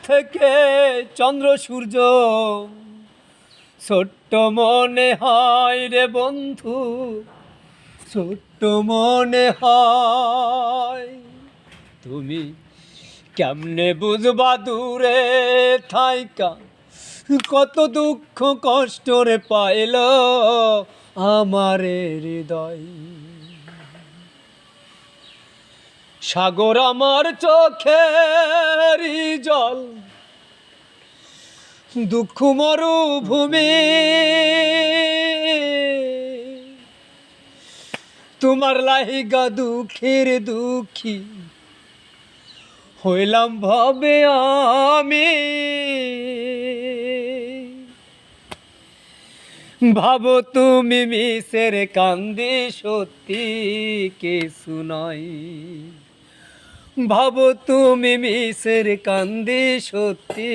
থেকে চন্দ্র সূর্য ছোট্ট মনে হয় রে বন্ধু, ছোট্ট মনে হয়। তুমি কেমনে বুঝবা দূরে থাইকা কত দুঃখ কষ্ট রে পাইল আমারে হৃদয়। সাগর আমার চোখের জল, দুঃখ মরুভূমি, তোমার লাহিগা দুঃখের দুঃখী হইলাম ভাবে আমি। ভাবো তুমি মিশের কান্দি সত্যি কিছু নয়, ভাবো তুমি মিশের কান্দি সত্যি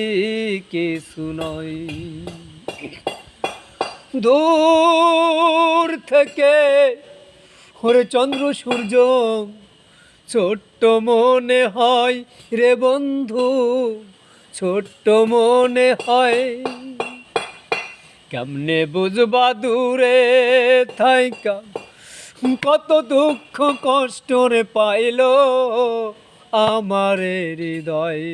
কিছু নয়। দূর থেকে ওরে চন্দ্র সূর্য ছোট্ট মনে হয় রে বন্ধু, ছোট্ট মনে হয়। কেমনে বুঝবা দূরে থাইকা কত দুঃখ কষ্ট রে পাইল আমারে হৃদয়।